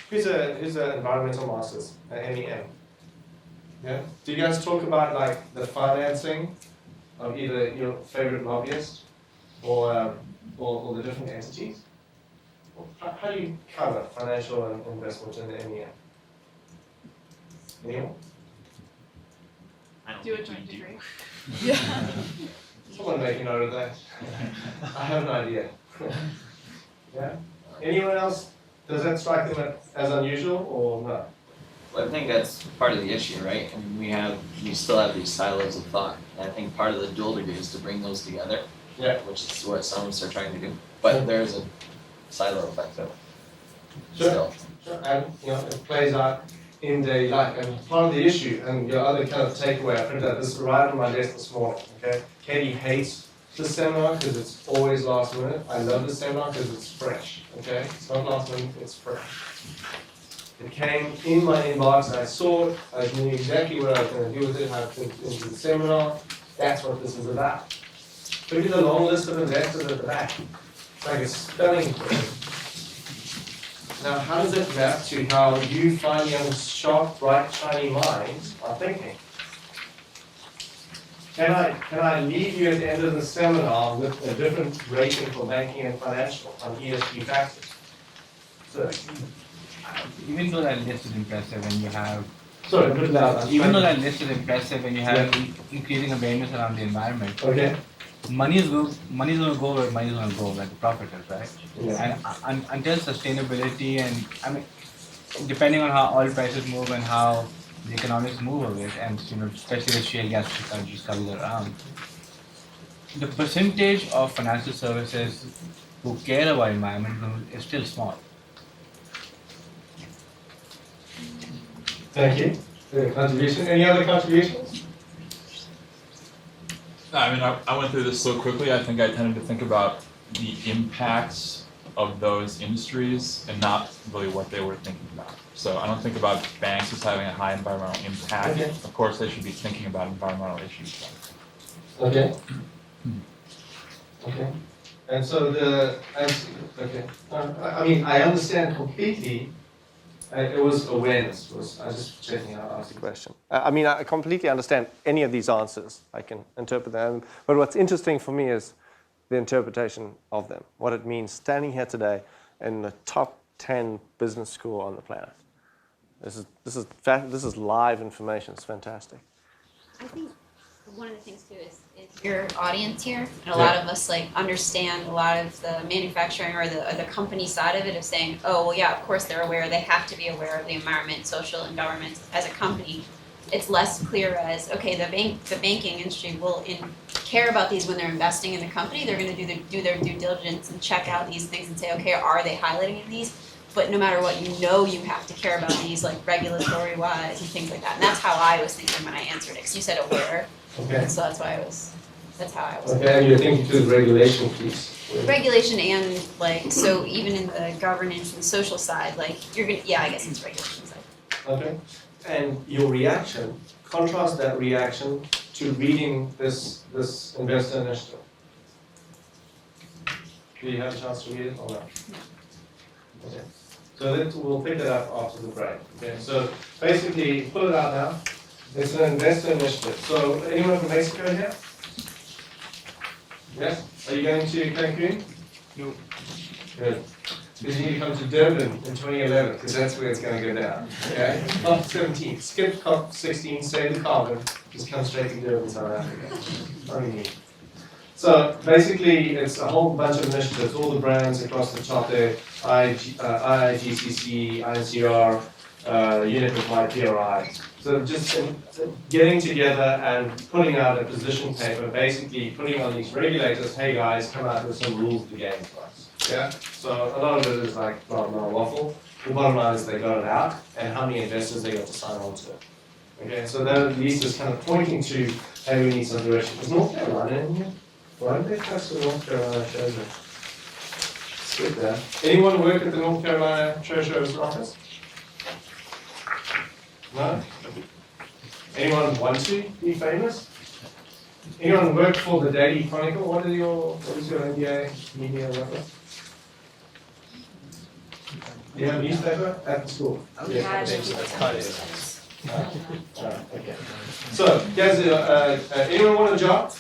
B: Who's an environmental master's at MEM? Yeah? Do you guys talk about like the financing of either your favorite lobbyist or the different entities? How do you cover financial and investment in the MEM? Anyone?
F: Do a joint degree.
B: Someone make a note of that. I have an idea. Yeah? Anyone else? Does that strike them as unusual or no?
E: Well, I think that's part of the issue, right? I mean, we still have these silos of thought. And I think part of the dual degree is to bring those together.
B: Yeah.
E: Which is what some of us are trying to do. But there's a silo effect of it.
B: Sure. And it plays out in daily life. And part of the issue, and your other kind of takeaway, I printed out this right on my desk this morning, okay? Katie hates this seminar because it's always last minute. I love this seminar because it's fresh, okay? It's not last minute, it's fresh. It came in my inbox, I saw it, I knew exactly what I was going to do with it, how to put it into the seminar. That's what this is about. Look at the long list of investors at the back. It's like a spelling question. Now, how does it map to how you fine young, sharp, bright, shiny minds are thinking? Can I leave you at the end of the seminar with a different rating for banking and financial on ESG factors? So,
O: even though that list is impressive and you have
B: sorry, put it out.
O: even though that list is impressive and you have increasing awareness around the environment,
B: okay.
O: Money is going to go where money is going to go, like the profit is, right?
B: Yeah.
O: And until sustainability and, I mean, depending on how oil prices move and how the economics move of it, and especially with shale gas discoveries around, the percentage of financial services who care about environment is still small.
B: Thank you. Good contribution. Any other contributions?
H: I mean, I went through this so quickly, I think I tended to think about the impacts of those industries and not really what they were thinking about. So I don't think about banks as having a high environmental impact.
B: Okay.
H: Of course, they should be thinking about environmental issues.
B: Okay. Okay. And so okay. I mean, I understand completely. It was awareness. I was just checking out, asked the question. I mean, I completely understand any of these answers. I can interpret them. But what's interesting for me is the interpretation of them. What it means standing here today in the top 10 business school on the planet. This is live information. It's fantastic.
Q: I think one of the things too is your audience here, and a lot of us like understand a lot of the manufacturing or the company side of it of saying, oh well, yeah, of course they're aware. They have to be aware of the environment, social, and government as a company. It's less clear as okay, the banking industry will care about these when they're investing in the company. They're going to do their due diligence and check out these things and say, okay, are they highlighting these? But no matter what, you have to care about these like regulatory wise and things like that. And that's how I was thinking when I answered it, because you said aware.
B: Okay.
Q: So that's how I was.
B: Okay, and you're thinking through the regulation piece.
Q: Regulation and like, so even in the governance and social side, like I guess it's regulation side.
B: Okay. And your reaction, contrast that reaction to reading this investor initiative. Do you have a chance to read it or not? No. Okay. So we'll pick it up after the break. Okay. So basically, pull it out now. It's an investor initiative. So anyone from Mexico here? Yes? Are you going to Cancun?
O: No.
B: Good. Because you need to come to Durban in 2011, because that's where it's going to go down. Okay? Not 17. Skip COP16, save the carbon, just come straight to Durban, South Africa. Only me. So basically, it's a whole bunch of initiatives, all the brands across the top there, IIGCC, INCR, Unit of My PRI. So just getting together and putting out a position paper, basically putting on these regulators, hey guys, come out with some rules of the game for us. Yeah? So a lot of it is like blah, blah, waffle. The bottom line is they got it out and how many investors they got to sign on to it. Okay, so that at least is kind of pointing to, hey, we need some direction. Is North Carolina in here? Why don't they touch the North Carolina Treasurer? Skip that. Anyone work at the North Carolina Treasurer's office? No? Anyone want to be famous? Anyone work for the Daily Chronicle? What is your MBA media reference? Do you have a newspaper at the school?
L: Yeah,
B: okay. So, guys, anyone want a job?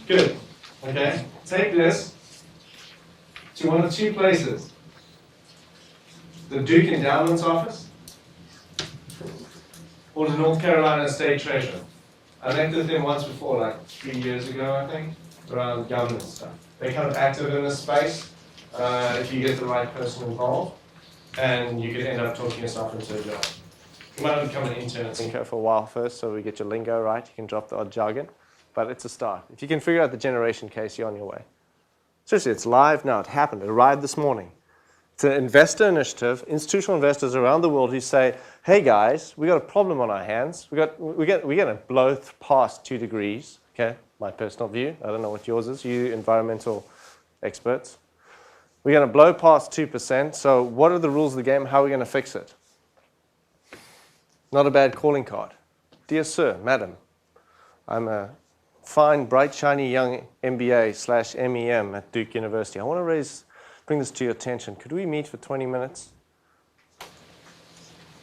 B: Good. Okay. Take this to one of two places. The Duke Endowment's office or the North Carolina State Treasurer. I met with them once before, like 3 years ago, I think, around governance stuff. They're kind of active in this space if you get the right person involved, and you could end up talking yourself into a job. You might become an intern at Synco for a while first, so we get your lingo right. You can drop the odd jargon, but it's a start. If you can figure out the generation case, you're on your way. Seriously, it's live now. It happened. It arrived this morning. It's an investor initiative, institutional investors around the world who say, hey guys, we got a problem on our hands. We're going to blow past 2 degrees. Okay, my personal view. I don't know what yours is, you environmental experts. We're going to blow past 2%. So what are the rules of the game? How are we going to fix it? Not a bad calling card. Dear sir, madam, I'm a fine, bright, shiny young MBA/MEM at Duke University. I want to bring this to your attention. Could we meet for 20 minutes?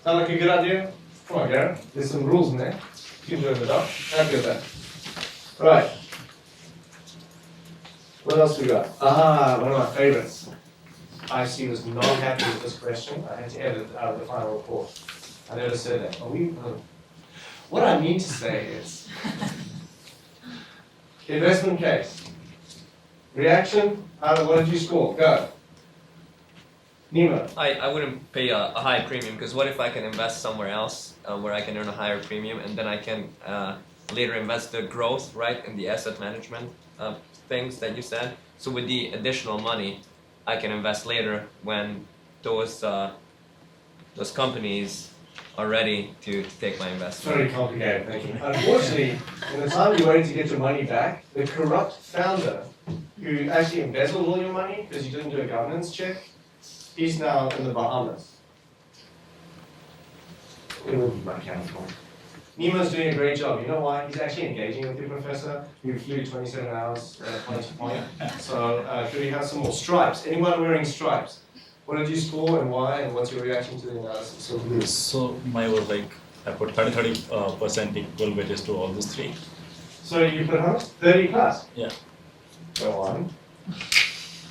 B: Sound like a good idea? Come on, Gareth. There's some rules in there. You can do it up. Happy with that. Right. What else we got? One of my favorites. IC was not happy with this question. I had to edit it out of the final report. I never said that. What I mean to say is, investment case. Reaction, what did you score? Go. Nemo.
J: I wouldn't pay a high premium, because what if I can invest somewhere else where I can earn a higher premium, and then I can later invest the growth, right, in the asset management things that you said. So with the additional money, I can invest later when those companies are ready to take my investment.
B: Very complicated thinking. Unfortunately, in the time you're waiting to get your money back, the corrupt founder who actually embezzled all your money because you didn't do a governance check, he's now in the Bahamas. It will be my counsel. Nemo's doing a great job. You know why? He's actually engaging with your professor who flew 27 hours point to point. So could we have some more stripes? Anyone wearing stripes? What did you score and why, and what's your reaction to the analysis of this?
T: So mine was like, I put 30% equal weightage to all these three.
B: So you put how much? 30 plus?
T: Yeah.
B: Go on.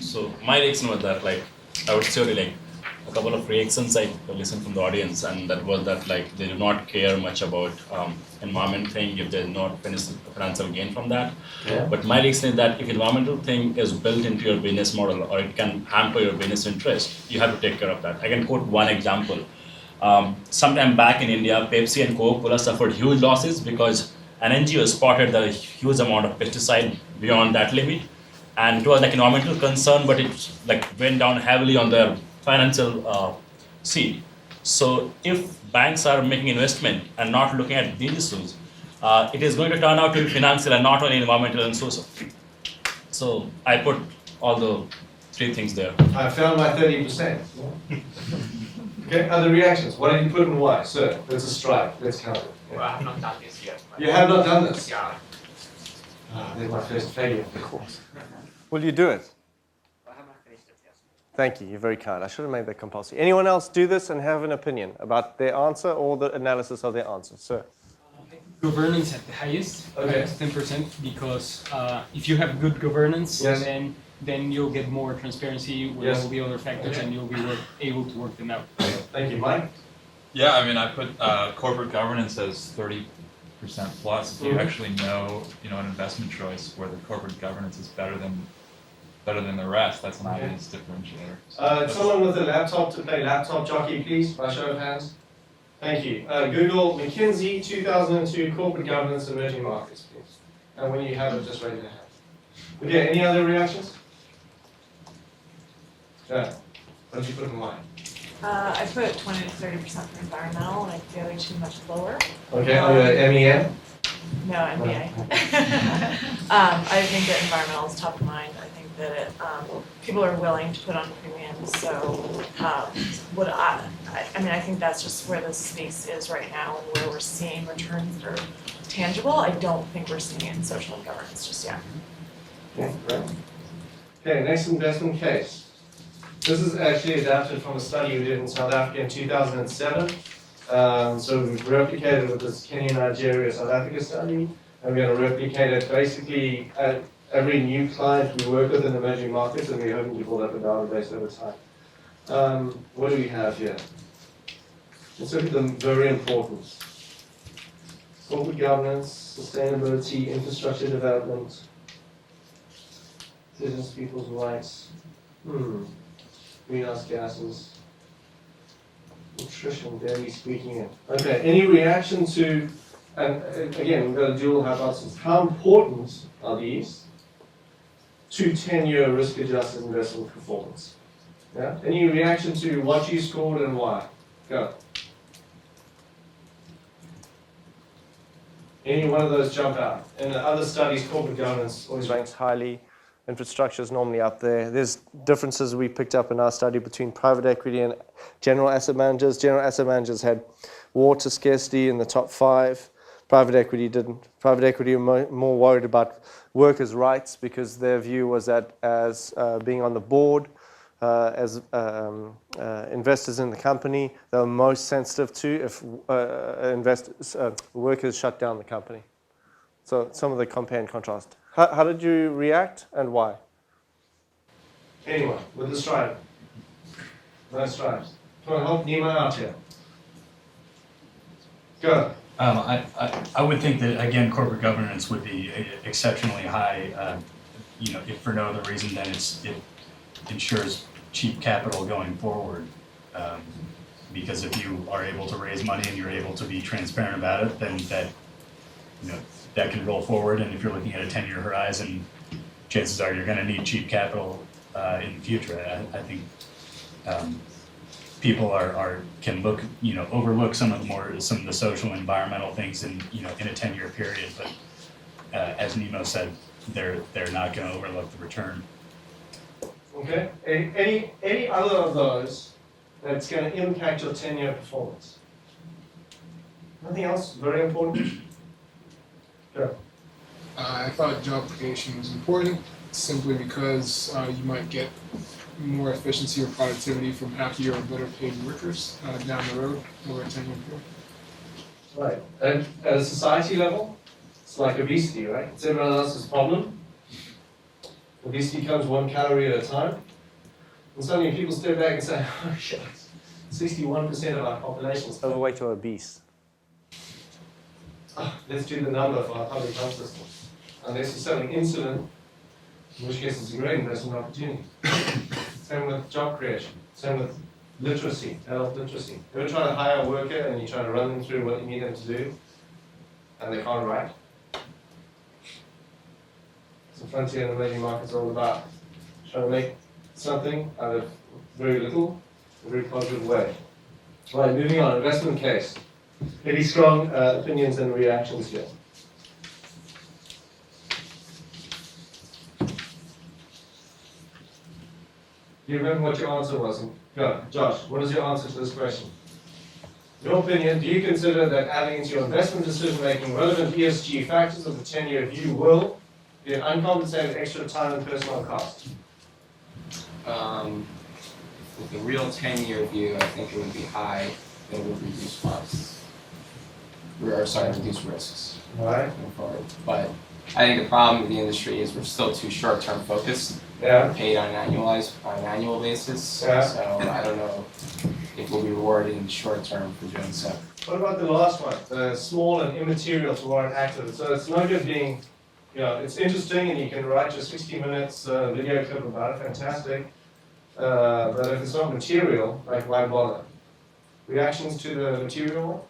T: So my reaction was that, like, I would say like a couple of reactions I listened from the audience, and that was that like they do not care much about environment thing if there's not financial gain from that.
B: Yeah.
T: But my reason is that if environmental thing is built into your business model or it can hamper your business interest, you have to take care of that. I can quote one example. Sometime back in India, Pepsi and Coca-Cola suffered huge losses because an NGO spotted the huge amount of pesticide beyond that limit, and it was like environmental concern, but it like went down heavily on their financial seed. So if banks are making investment and not looking at these issues, it is going to turn out to be financial and not only environmental and social. So I put all the three things there.
B: I found my 30%. Okay, other reactions? What did you put and why? Sir, there's a strike. Let's count it.
U: Well, I have not done this yet.
B: You have not done this?
U: Yeah.
B: There's my first failure of the course. Will you do it? Thank you, you're very kind. I should have made that compulsory. Anyone else do this and have an opinion about their answer or the analysis of their answer? Sir.
V: Governance at the highest,
B: Okay.
V: 10%, because if you have good governance,
B: Yes.
V: then you'll get more transparency with
B: Yes.
V: all the other factors,
B: Okay.
V: and you'll be able to work them out.
B: Thank you, Mike.
W: Yeah, I mean, I put corporate governance as 30% plus. If you actually know, an investment choice where the corporate governance is better than the rest, that's an obvious differentiator.
B: Someone with a laptop to play laptop jockey, please, by show of hands. Thank you. Google McKinsey 2002 Corporate Governance Emerging Markets, please. And when you have it, just raise your hand. Okay, any other reactions? Yeah. What did you put in mind?
A: I put 20 to 30% for environmental, and I feel like too much lower.
B: Okay, on your MEM?
A: No, MBA. I think that environmental is top of mind. I think that people are willing to put on premiums. So, I think that's just where the space is right now, and where we're seeing returns that are tangible. I don't think we're seeing it in social and governance just yet.
B: Okay, great. Okay, next investment case. This is actually adapted from a study we did in South Africa in 2007. So we've replicated with this Kenya, Nigeria, South Africa study, and we're going to replicate it basically at every new client we work with in emerging markets, and we're hoping to build up a database over time. What do we have here? Let's look at them very important. Corporate governance, sustainability, infrastructure development, citizens' people's rights, greenhouse gases, nutrition, barely squeaking in. Okay, any reaction to, and again, we've got a dual hypothesis. How important are these to 10-year risk-adjusted investment performance? Yeah? Any reaction to what you scored and why? Go. Any one of those jump out? In the other studies, corporate governance always ranks highly. Infrastructure is normally up there. There's differences we picked up in our study between private equity and general asset managers. General asset managers had water scarcity in the top 5. Private equity didn't. Private equity were more worried about workers' rights because their view was that as being on the board, as investors in the company, they were most sensitive to if workers shut down the company. So some of the compare and contrast. How did you react and why? Anyone with the stripe? No stripes. Come on, help Nima out here. Go.
T: I would think that, again, corporate governance would be exceptionally high, if for no other reason than it ensures cheap capital going forward. Because if you are able to raise money and you're able to be transparent about it, then that can roll forward. And if you're looking at a 10-year horizon, chances are you're going to need cheap capital in the future. I think people can overlook some of the social and environmental things in a 10-year period. But as Nemo said, they're not going to overlook the return.
B: Okay. Any other of those that's going to impact your 10-year performance? Nothing else very important? Go.
K: I thought job creation was important simply because you might get more efficiency or productivity from happier or better paid workers down the road over a 10-year period.
B: Right. And at a society level, it's like obesity, right? It's everyone else's problem. Obesity comes 1 calorie at a time. And suddenly people step back and say, oh shit, 61% of our population is overweight or obese. Let's do the number for our public health system. Unless you're selling insulin, in which case it's a great investment opportunity. Same with job creation. Same with literacy, adult literacy. You ever try to hire a worker and you try to run them through what you need them to do, and they can't write? So frontier and emerging markets are all about trying to make something out of very little, in a very positive way. Right, moving on, investment case. Pretty strong opinions and reactions here. Do you remember what your answer was? Go, Josh, what is your answer to this question? In your opinion, do you consider that adding into your investment decision making relevant ESG factors of the 10-year view will be an uncompensated extra time and personal cost?
C: With the real 10-year view, I think it would be high. It would reduce costs. Reduce risks.
B: Right.
C: Going forward. But I think the problem with the industry is we're still too short-term focused.
B: Yeah.
C: We're paid on an annual basis.
B: Yeah.
C: So I don't know if we'll be rewarded in the short term for doing so.
B: What about the last one? The small and immaterial to warrant active. So it's no good being, it's interesting and you can write your 60 minutes video clip about it, fantastic. But if it's not material, like why bother? Reactions to the material one?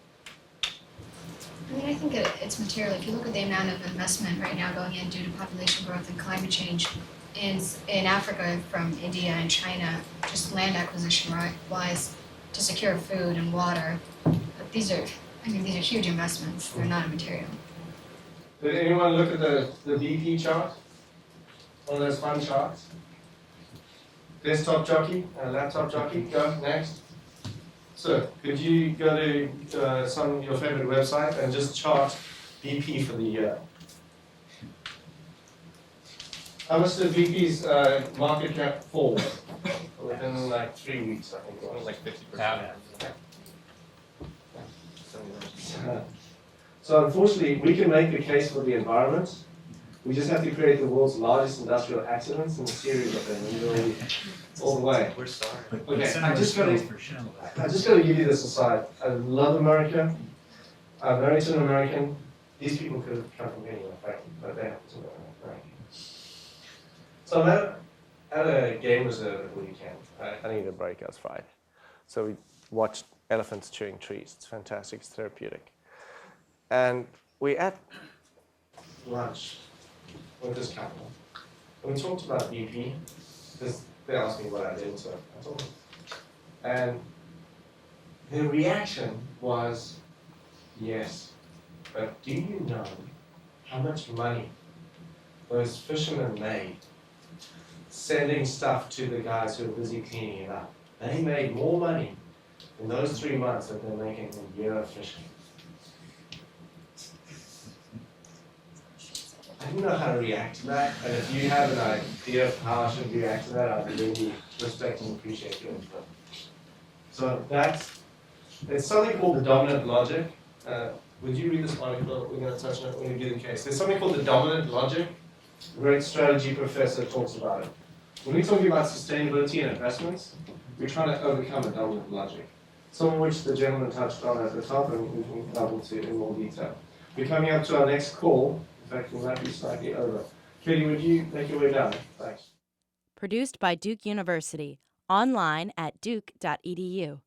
D: I mean, I think it's material. If you look at the amount of investment right now going in due to population growth and climate change in Africa from India and China, just land acquisition wise to secure food and water. But these are huge investments. They're not immaterial.
B: Did anyone look at the BP chart? One of those fun charts? Desktop jockey, laptop jockey, go, next. So, could you go to some of your favorite website and just chart BP for the year? How much did BP's market cap fall within like 3 weeks, I think it was?
J: Like 50%.
B: So unfortunately, we can make the case for the environment. We just have to create the world's largest industrial accidents and a series of them, and we'll be all the way.
J: We're sorry.
B: Okay, I just got to give you this aside. I love America. I'm married to an American. These people could have come from anywhere, frankly, but they happen to be American. So I'm at a game reserve at the weekend. I need a break. I was fried. So we watched elephants chewing trees. It's fantastic. It's therapeutic. And we at lunch with this couple. And we talked about BP. Because They asked me what I did, so I told them. And the reaction was, yes, but do you know how much money those fishermen made sending stuff to the guys who were busy cleaning it up? They made more money in those 3 months than they're making in a year of fishing. I didn't know how to react to that, and if you have an idea of how I should react to that, I'd really respect and appreciate your input. So there's something called the dominant logic. Would you read this article? We're going to touch on it when we do the case. There's something called the dominant logic. A great strategy professor talks about it. When we're talking about sustainability and investments, we're trying to overcome a dominant logic. Some of which the gentleman touched on at the top, and we can delve into in more detail. We're coming up to our next call. In fact, we might be slightly over. Katie, would you make your way down? Thanks.
G: Produced by Duke University. Online at duke.edu.